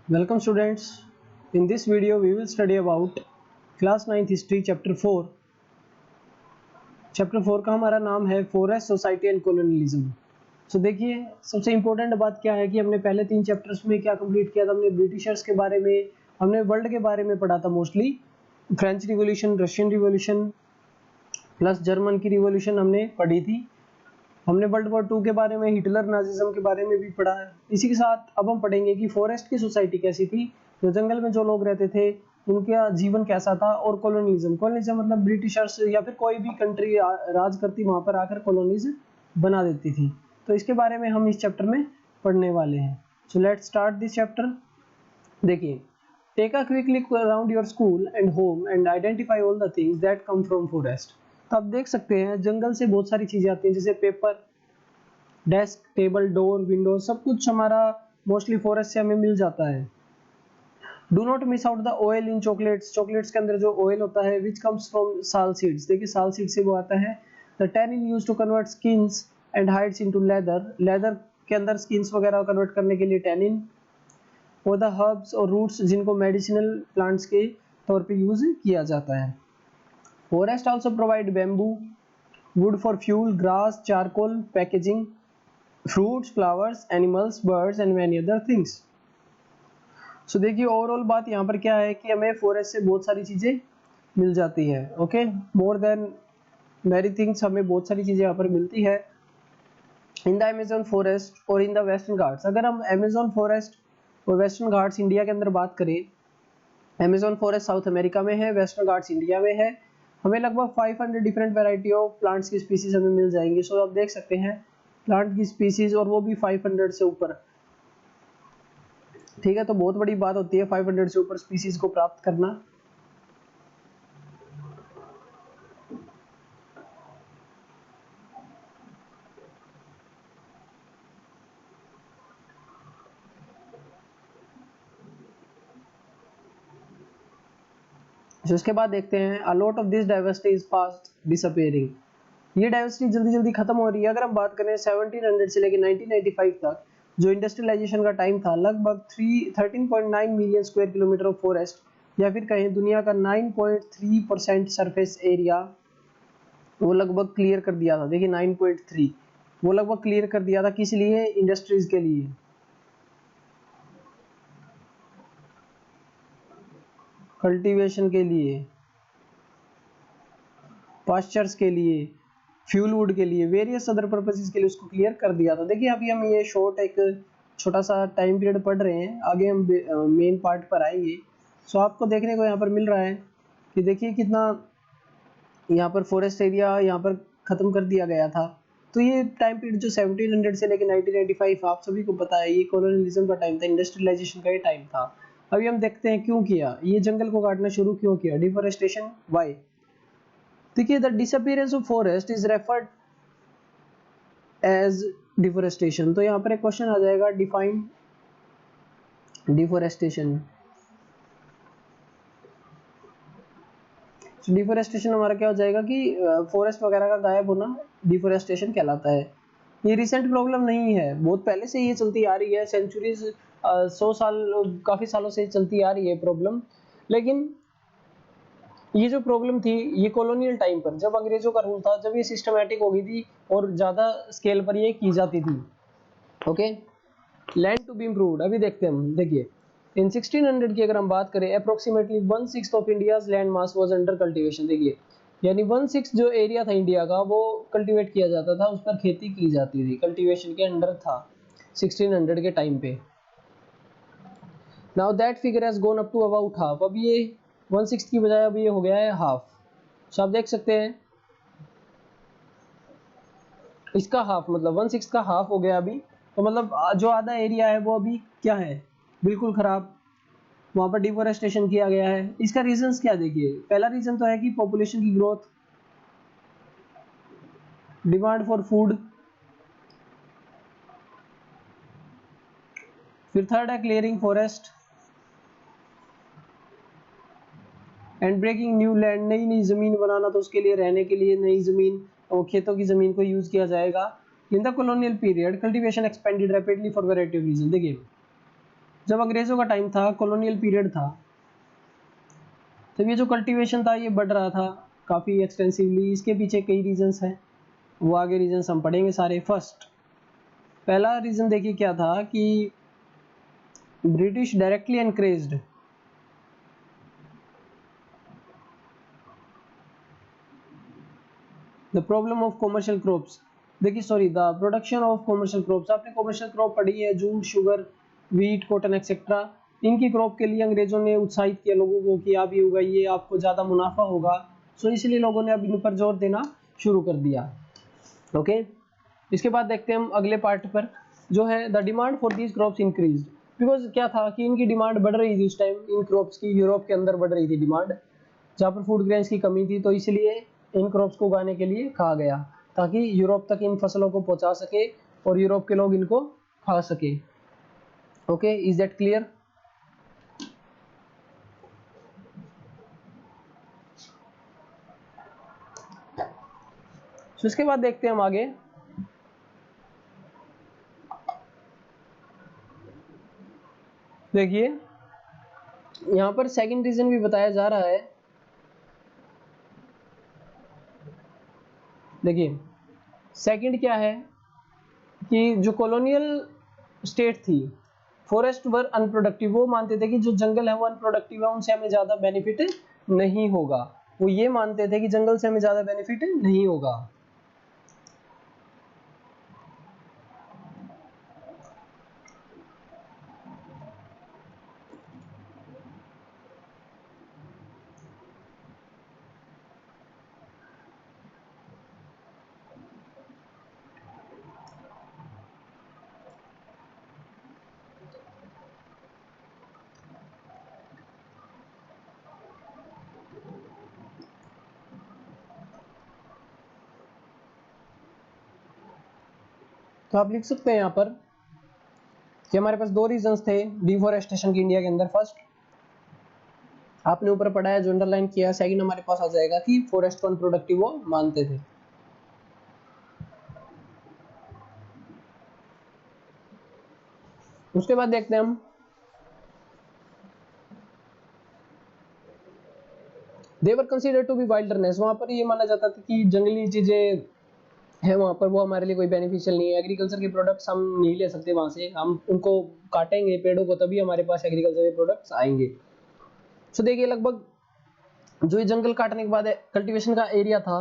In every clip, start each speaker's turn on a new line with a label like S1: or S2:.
S1: Welcome students. In this video we will study about class 9th history chapter 4. Chapter 4 का हमारा नाम है forest society and colonialism. सो देखिए, सबसे इम्पोर्टेंट बात क्या है कि हमने पहले 3 चैप्टर्स में क्या कंप्लीट किया था। हमने ब्रिटिशर्स के बारे में, हमने वर्ल्ड के बारे में पढ़ा था, mostly French revolution, Russian revolution plus German की रिवॉल्यूशन हमने पढ़ी थी। हमने वर्ल्ड वॉर 2 के बारे में, हिटलर नाजिज्म के बारे में भी पढ़ा है। इसी के साथ अब हम पढ़ेंगे कि फॉरेस्ट की सोसाइटी कैसी थी, जो जंगल में जो लोग रहते थे उनका जीवन कैसा था, और कॉलोनिज्म मतलब ब्रिटिशर्स या फिर कोई भी कंट्री राज करती वहां पर आकर कॉलोनीज बना देती थी। तो इसके बारे में हम इस चैप्टर में पढ़ने वाले हैं। So let's start this chapter. देखिए, take a quick look around your school and home and identify all the things that come from forest. तो आप देख सकते हैं जंगल से बहुत सारी चीजें आती हैं, जैसे paper, desk, table, door, window, सब कुछ हमारा मोस्टली फॉरेस्ट से हमें मिल जाता है। Do not miss out the oil in chocolates. Chocolates के अंदर जो ऑयल होता है which comes from sal seeds. देखिए, साल सीड से वो आता है। The tannin used to convert skins and hides into leather. Leather के अंदर स्किन्स वगैरह कन्वर्ट करने के लिए टैनिन। और द हर्ब्स और रूट्स, जिनको मेडिसिनल प्लांट्स के तौर पे यूज किया जाता है। Forest also provide bamboo, would for fuel, grass, charcoal, packaging, fruits, flowers, animals, birds and many other things. So देखिए, ओवरऑल बात यहाँ पर क्या है कि हमें फॉरेस्ट से बहुत सारी चीजें मिल जाती है। Okay, more than many things, हमें बहुत सारी चीजें यहाँ पर मिलती है। इन द अमेजोन फॉरेस्ट और इन द वेस्टर्न घाट्स। अगर हम अमेजोन फॉरेस्ट और वेस्टर्न घाट्स इंडिया के अंदर बात करें, अमेजोन फॉरेस्ट साउथ अमेरिका में है, वेस्टर्न घाट्स इंडिया में है। हमें लगभग 500 डिफरेंट वेराइटी ऑफ प्लांट्स की स्पीसीज हमें मिल जाएंगी। सो आप देख सकते हैं प्लांट की स्पीसीज, और वो भी 500 से ऊपर। ठीक है, तो बहुत बड़ी बात होती है 500 से ऊपर स्पीसीज को प्राप्त करना। तो इसके बाद देखते हैं, a lot of this diversity is fast disappearing. ये डाइवर्सिटी जल्दी जल्दी खत्म हो रही है। अगर हम बात करें 1700 से लेकर 1995 तक, जो इंडस्ट्रियलाइजेशन का टाइम था, लगभग 13.9 million square kilometre of forest, या फिर कहें दुनिया का 9.3% सरफेस एरिया, वो लगभग क्लियर कर दिया था। देखिए 9.3 वो लगभग क्लियर कर दिया था, किस लिए? इंडस्ट्रीज के लिए, कल्टीवेशन के लिए, पास्चर्स के लिए, फ्यूल वुड के लिए, वेरियस अदर पर्पसेस के लिए उसको क्लियर कर दिया था। देखिए, अभी हम ये शॉर्ट एक छोटा सा टाइम पीरियड पढ़ रहे हैं, आगे हम मेन पार्ट पर आएंगे। सो आपको देखने को यहाँ पर मिल रहा है कि देखिए कितना यहाँ पर फॉरेस्ट एरिया यहाँ पर खत्म कर दिया गया था। तो ये टाइम पीरियड जो 1700 से लेकर 1995, आप सभी को पता है, ये कॉलोनियलिज्म का टाइम था, इंडस्ट्रियलाइजेशन का ये टाइम था। अभी हम देखते हैं क्यों किया, ये जंगल को काटना शुरू क्यों किया, डिफोरेस्टेशन, व्हाई। देखिए, the disappearance of forest is referred as deforestation. तो यहाँ पर एक क्वेश्चन आ जाएगा, डिफाइन डिफोरेस्टेशन। डिफोरेस्टेशन हमारा क्या हो जाएगा कि फॉरेस्ट वगैरह का गायब होना डिफोरेस्टेशन कहलाता है। ये रिसेंट प्रॉब्लम नहीं है, बहुत पहले से ये चलती आ रही है, सेंचुरीज, 100 साल, काफी सालों से चलती आ रही है प्रॉब्लम। लेकिन ये जो प्रॉब्लम थी, ये कॉलोनियल टाइम पर, जब अंग्रेजों का रूल था, जब ये सिस्टमैटिक हो गई थी और ज्यादा स्केल पर ये की जाती थी। Okay, land to be improved. अभी देखते हैं हम। देखिए, इन 1600 की अगर हम बात करें, approximately 1/6 of India's land mass was under cultivation. देखिए, यानी 1/6 जो एरिया था इंडिया का, वो कल्टीवेट किया जाता था, उस पर खेती की जाती थी, कल्टीवेशन के अंडर था 1600 के टाइम पे। Now that figure has gone up to about half. अब ये 1/6 की बजाय अब ये हो गया है हाफ। सो आप देख सकते हैं इसका हाफ, मतलब 1/6 का हाफ हो गया अभी। तो मतलब जो आधा एरिया है वो अभी क्या है, बिल्कुल खराब, वहां पर डिफोरेस्टेशन किया गया है। इसका रीजंस क्या? देखिए, पहला रीजन तो है कि पॉपुलेशन की ग्रोथ, डिमांड फॉर फूड। फिर थर्ड है clearing forest and breaking new land. नई नई जमीन बनाना, तो उसके लिए रहने के लिए नई जमीन और खेतों की जमीन को यूज किया जाएगा। In the colonial period cultivation expanded rapidly for variety of region. देखिए, जब अंग्रेजों का टाइम था, कॉलोनियल पीरियड था, तब ये जो कल्टीवेशन था ये बढ़ रहा था काफ़ी एक्सटेंसिवली। इसके पीछे कई रीजंस हैं, वो आगे रीजंस हम पढ़ेंगे सारे। फर्स्ट, पहला रीजन देखिए क्या था कि British directly encouraged the problem of commercial crops. देखिए sorry, the production of commercial crops. आपने कॉमर्शियल क्रॉप पढ़ी है, jute, sugar, wheat, cotton etcetera. इनकी क्रॉप के लिए अंग्रेजों ने उत्साहित किया लोगों को कि आप ये उगाइए, आपको ज़्यादा मुनाफा होगा। सो इसलिए लोगों ने अब इन पर जोर देना शुरू कर दिया। ओके, इसके बाद देखते हैं हम अगले पार्ट पर, जो है the demand for these crops increased. Because क्या था कि इनकी डिमांड बढ़ रही थी उस टाइम, इन क्रॉप्स की यूरोप के अंदर बढ़ रही थी डिमांड, जहाँ पर फूड ग्रेन्स की कमी थी। तो इसलिए इन क्रॉप्स को उगाने के लिए कहा गया, ताकि यूरोप तक इन फसलों को पहुंचा सके और यूरोप के लोग इनको खा सके। Okay, is that clear? तो इसके बाद देखते हैं हम आगे। देखिए यहाँ पर सेकंड रीजन भी बताया जा रहा है। देखिए सेकंड क्या है कि जो कॉलोनियल स्टेट थी, फॉरेस्ट वर अनप्रोडक्टिव। वो मानते थे कि जो जंगल है वो अनप्रोडक्टिव है, उनसे हमें ज्यादा बेनिफिट नहीं होगा। वो ये मानते थे कि जंगल से हमें ज्यादा बेनिफिट नहीं होगा। तो आप लिख सकते हैं यहाँ पर कि हमारे पास दो रीजंस थे डिफोरेस्टेशन की इंडिया के अंदर। फर्स्ट आपने ऊपर पढ़ा है, जो अंडरलाइन किया। सेकंड हमारे पास आ जाएगा कि फॉरेस्ट को अनप्रोडक्टिव वो मानते थे। उसके बाद देखते हैं हम दे वर कंसीडर्ड टू बी वाइल्डरनेस। वहां पर ये माना जाता था कि जंगली चीजें है वहां पर, वो हमारे लिए कोई बेनिफिशियल नहीं है। एग्रीकल्चर के प्रोडक्ट्स हम नहीं ले सकते वहां से, हम उनको काटेंगे पेड़ों को तभी हमारे पास एग्रीकल्चर के प्रोडक्ट्स आएंगे। तो देखिए लगभग जो ये जंगल काटने के बाद कल्टीवेशन का एरिया था,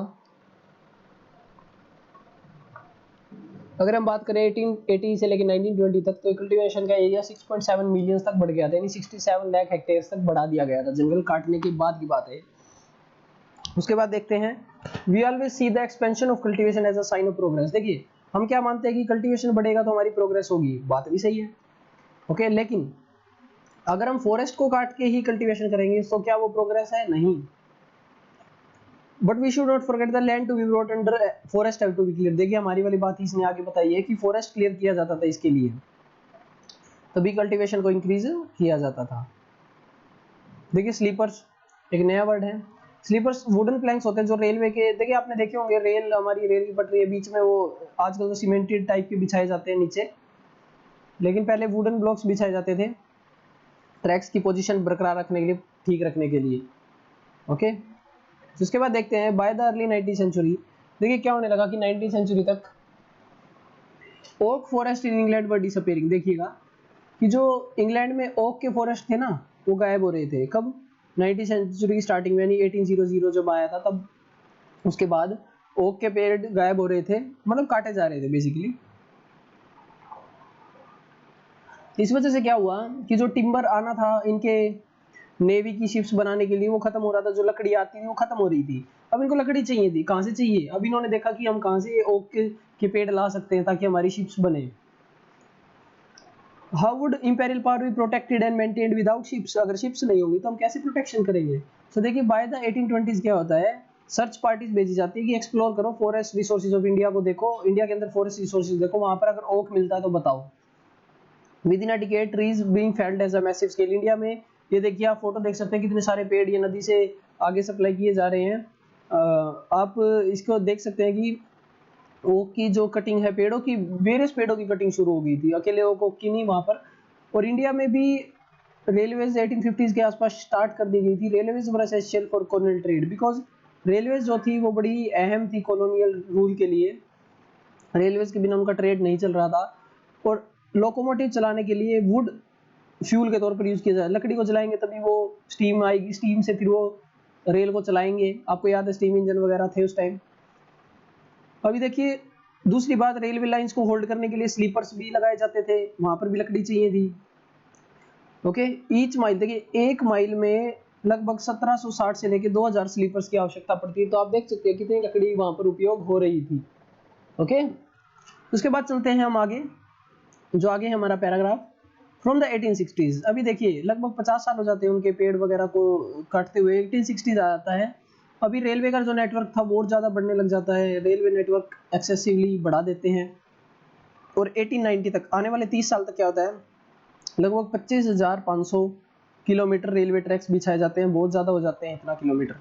S1: अगर हम बात करें 1880 से लेकर 1920 तक, तो कल्टीवेशन का एरिया 6.7 मिलियन तक बढ़ गया था, यानी 67 लाख हेक्टेयर तक बढ़ा दिया गया था। जंगल काटने के बाद की बात है। उसके बाद देखते हैं we always see the expansion of cultivation as a sign of progress. देखिए हम क्या मानते हैं कि कल्टीवेशन बढ़ेगा तो हमारी प्रोग्रेस होगी, बात भी सही है। ओके, लेकिन अगर हम फॉरेस्ट को काट के ही कल्टीवेशन करेंगे तो क्या वो प्रोग्रेस है? नहीं। But we should not forget the land to be brought under forest have to be clear. देखिए हमारी वाली बात इसने आगे बताई है कि फॉरेस्ट क्लियर किया जाता था इसके लिए, तभी कल्टीवेशन को इंक्रीज किया जाता था। देखिए स्लीपर्स एक नया वर्ड है। स्लीपर्स वुडन प्लैंक्स होते हैं जो रेलवे के, देखिए आपने देखे होंगे रेल, हमारी रेल की पटरी है, बीच में वो आजकल तो सीमेंटेड टाइप के बिछाए जाते हैं नीचे, लेकिन पहले वुडन ब्लॉक्स बिछाए जाते थे ट्रैक्स की पोजीशन बरकरार रखने के लिए, ठीक रखने के लिए। ओके, उसके बाद देखते हैं by the early 19th century. देखिए क्या होने लगा कि 19th सेंचुरी तक oak forest in England were disappearing. देखिएगा कि जो इंग्लैंड में ओक के फॉरेस्ट थे ना, वो गायब हो रहे थे। कब? 19th सेंचुरी की स्टार्टिंग में, यानी 1800 जब आया था तब, उसके बाद ओक के पेड़ गायब हो रहे थे, मतलब काटे जा रहे थे बेसिकली। इस वजह से क्या हुआ कि जो टिम्बर आना था इनके नेवी की शिप्स बनाने के लिए, वो खत्म हो रहा था। जो लकड़ी आती थी वो खत्म हो रही थी। अब इनको लकड़ी चाहिए थी, कहाँ से चाहिए? अब इन्होंने देखा कि हम कहाँ से ओक के पेड़ ला सकते हैं ताकि हमारी शिप्स बने। How would imperial power be protected and maintained without ships? अगर शिप्स नहीं होंगी तो हम कैसे प्रोटेक्शन करेंगे? तो देखिए बाय द 1820s क्या होता है, सर्च पार्टीज भेजी जाती है कि एक्सप्लोर करो फॉरेस्ट रिसोर्सेज ऑफ इंडिया को, देखो इंडिया के अंदर फॉरेस्ट रिसोर्सेज देखो, वहां पर अगर ओक मिलता है तो बताओ। Within a decade trees being felled as a massive scale. India में ये देखिए आप फोटो देख सकते हैं कितने सारे पेड़ ये नदी से आगे सप्लाई किए जा रहे हैं। आप इसको देख सकते हैं कि ओक की जो कटिंग है पेड़ों की, वेरियस पेड़ों की कटिंग शुरू हो गई थी, अकेले ओक की नहीं, वहां पर और इंडिया में भी रेलवेज 1850s के आसपास स्टार्ट कर दी गई थी। Railways were essential for colonial trade, because railways जो थी वो बड़ी अहम थी कॉलोनियल रूल के लिए। रेलवेज के बिना उनका ट्रेड नहीं चल रहा था। और लोकोमोटिव चलाने के लिए वुड फ्यूल के तौर पर यूज किया जाए, लकड़ी को जलाएंगे तभी वो स्टीम आएगी, स्टीम से फिर वो रेल को चलाएंगे। आपको याद है स्टीम इंजन वगैरह थे उस टाइम। अभी देखिए दूसरी बात, रेलवे लाइंस को होल्ड करने के लिए स्लीपर्स भी लगाए जाते थे, वहां पर भी लकड़ी चाहिए थी। ओके, ईच माइल देखिए 1 माइल में लगभग 1760 से लेकर 2000 स्लीपर्स की आवश्यकता पड़ती है। तो आप देख सकते हैं कितनी लकड़ी वहां पर उपयोग हो रही थी। ओके, उसके बाद चलते हैं हम आगे, जो आगे है हमारा पैराग्राफ फ्रॉम द 1860s। अभी देखिए लगभग 50 साल हो जाते हैं उनके पेड़ वगैरह को काटते हुए, 1860s आ जाता है। अभी रेलवे का जो नेटवर्क था वो और ज़्यादा बढ़ने लग जाता है, रेलवे नेटवर्क एक्सेसिवली बढ़ा देते हैं। और 1890 तक आने वाले 30 साल तक क्या होता है, लगभग 25,500 किलोमीटर रेलवे ट्रैक्स बिछाए जाते हैं, बहुत ज़्यादा हो जाते हैं इतना किलोमीटर।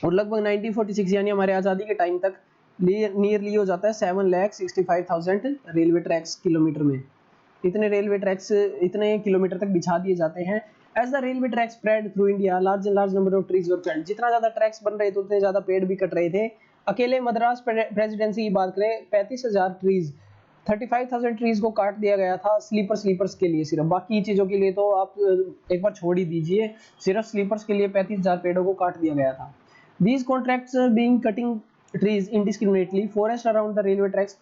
S1: और लगभग 1946 यानी हमारे आज़ादी के टाइम तक नियरली हो जाता है 7,65,000 रेलवे ट्रैक्स किलोमीटर में। इतने रेलवे ट्रैक्स इतने किलोमीटर तक बिछा दिए जाते हैं। As the railway track spread through India large number of trees were felled, जितना ज्यादा ट्रैक्स बन रहे थे उतने ज्यादा पेड़ भी कट रहे थे। अकेले मद्रास प्रेसिडेंसी की बात करें 35,000 ट्रीज 35,000 ट्रीज को काट दिया गया था स्लीपर्स के लिए सिर्फ, बाकी चीजों के लिए तो आप एक बार छोड़ ही दीजिए, सिर्फ स्लीपर्स के लिए 35,000 पेड़ों को काट दिया गया था। These contracts being cutting trees indiscriminately, forest around the railway tracks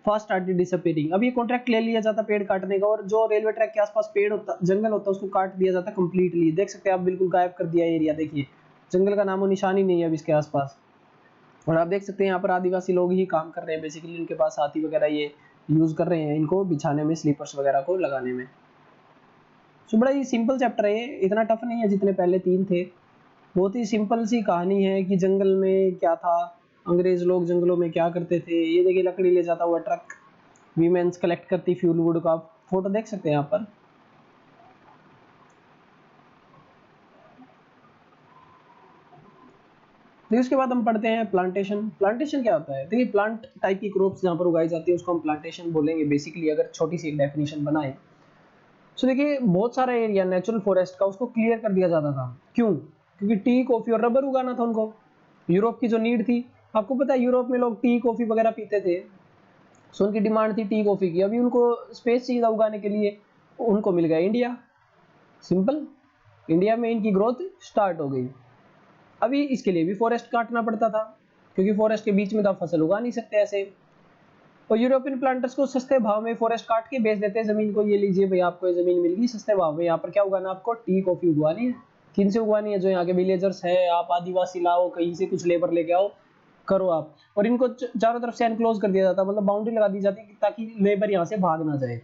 S1: fast started disappearing। अब ये कॉन्ट्रैक्ट ले लिया जाता पेड़ काटने का, और जो रेलवे ट्रैक के आसपास पेड़ होता, जंगल होता, उसको काट दिया जाता कंप्लीटली। देख सकते हैं आप, बिल्कुल गायब कर दिया एरिया। देखिए जंगल का नामो निशान ही नहीं है अब इसके आसपास। और आप देख सकते हैं यहाँ पर आदिवासी लोग ही काम कर रहे हैं बेसिकली, इनके पास हाथी वगैरह ये यूज कर रहे हैं इनको बिछाने में, स्लीपर्स वगैरह को लगाने में। सो बड़ा ही सिंपल चैप्टर है ये, इतना टफ नहीं है जितने पहले 3 थे। बहुत ही सिंपल सी कहानी है कि जंगल में क्या था, अंग्रेज लोग जंगलों में क्या करते थे। ये देखिए लकड़ी ले जाता हुआ ट्रक, वीमेंस कलेक्ट करती फ्यूल वुड का फोटो देख सकते हैं यहाँ पर। फिर उसके बाद हम पढ़ते हैं प्लांटेशन। प्लांटेशन क्या होता है, देखिए प्लांट टाइप की क्रॉप्स जहाँ पर उगाई जाती है उसको हम प्लांटेशन बोलेंगे बेसिकली, अगर छोटी सी डेफिनेशन बनाए। सो देखिए बहुत सारा एरिया नेचुरल फॉरेस्ट का उसको क्लियर कर दिया जाता था। क्यों? क्योंकि टी कॉफी और रबर उगाना था उनको, यूरोप की जो नीड थी। आपको पता है यूरोप में लोग टी कॉफी वगैरह पीते थे, सो उनकी डिमांड थी टी कॉफी की। अभी उनको स्पेस चाहिए था उगाने के लिए, उनको मिल गया इंडिया। सिंपल, इंडिया में इनकी ग्रोथ स्टार्ट हो गई। अभी इसके लिए भी फॉरेस्ट काटना पड़ता था, क्योंकि फॉरेस्ट के बीच में तो आप फसल उगा नहीं सकते ऐसे। और यूरोपियन प्लांटर्स को सस्ते भाव में फॉरेस्ट काट के बेच देते हैं जमीन को, ये लीजिए भाई आपको ये जमीन मिल गई सस्ते भाव में, यहाँ पर क्या उगाना आपको, टी कॉफी उगवानी है। किन से उगवानी है, जो यहाँ के विलेजर्स है, आप आदिवासी लाओ, कहीं से कुछ लेबर लेके आओ, करो आप। और इनको चारों तरफ से एनक्लोज कर दिया जाता, मतलब बाउंड्री लगा दी जाती ताकि लेबर यहाँ से भाग ना जाए।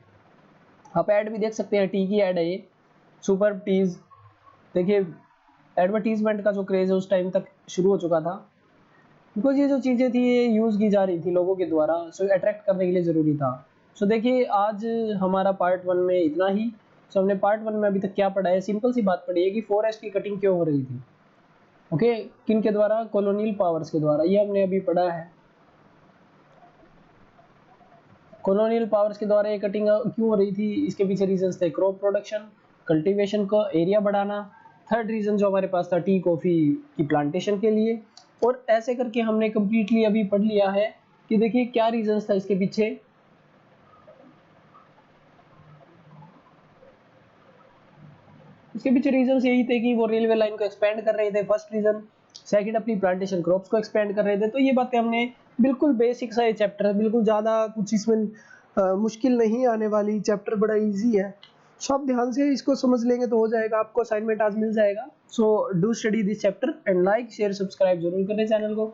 S1: आप ऐड भी देख सकते हैं, टी की ऐड है ये, सुपर टीज। देखिए एडवर्टीजमेंट का जो क्रेज है उस टाइम तक शुरू हो चुका था, बिकॉज ये जो चीज़ें थी ये यूज़ की जा रही थी लोगों के द्वारा, सो अट्रैक्ट करने के लिए ज़रूरी था। सो देखिए आज हमारा पार्ट 1 में इतना ही। सो हमने पार्ट 1 में अभी तक क्या पढ़ा है, सिंपल सी बात पढ़ी है कि फॉरेस्ट की कटिंग क्यों हो रही थी। ओके, किन के द्वारा, कॉलोनियल पावर्स के द्वारा, ये हमने अभी पढ़ा है। कॉलोनियल पावर्स के द्वारा ये कटिंग क्यों हो रही थी, इसके पीछे रीजंस थे, क्रॉप प्रोडक्शन, कल्टीवेशन को एरिया बढ़ाना। थर्ड रीजन जो हमारे पास था, टी कॉफी की प्लांटेशन के लिए। और ऐसे करके हमने कंप्लीटली अभी पढ़ लिया है कि देखिए क्या रीजंस था इसके पीछे। इसके पीछे रीजंस यही थे कि वो रेलवे लाइन को एक्सपेंड कर रहे थे, फर्स्ट रीजन। सेकंड अपनी प्लांटेशन क्रॉप्स को एक्सपेंड कर रहे थे। तो ये बातें हमने, बिल्कुल बेसिक सा ये चैप्टर है, बिल्कुल ज़्यादा कुछ इसमें मुश्किल नहीं आने वाली, चैप्टर बड़ा इजी है। सो आप ध्यान से इसको समझ लेंगे तो हो जाएगा, आपको असाइनमेंट आज मिल जाएगा। So do study this chapter and like share subscribe जरूर करें चैनल को।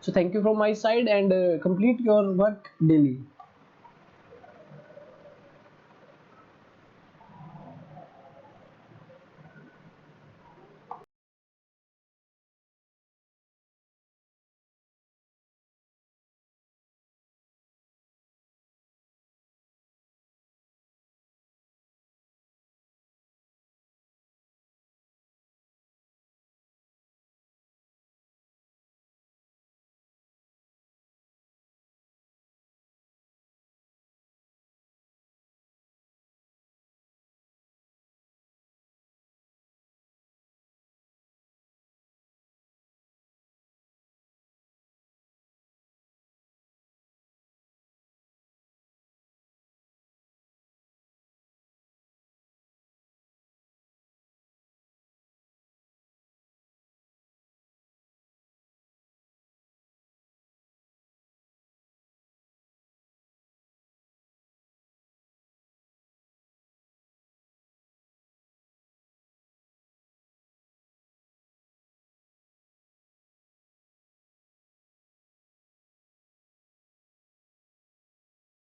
S1: So thank you from my side and complete your work daily.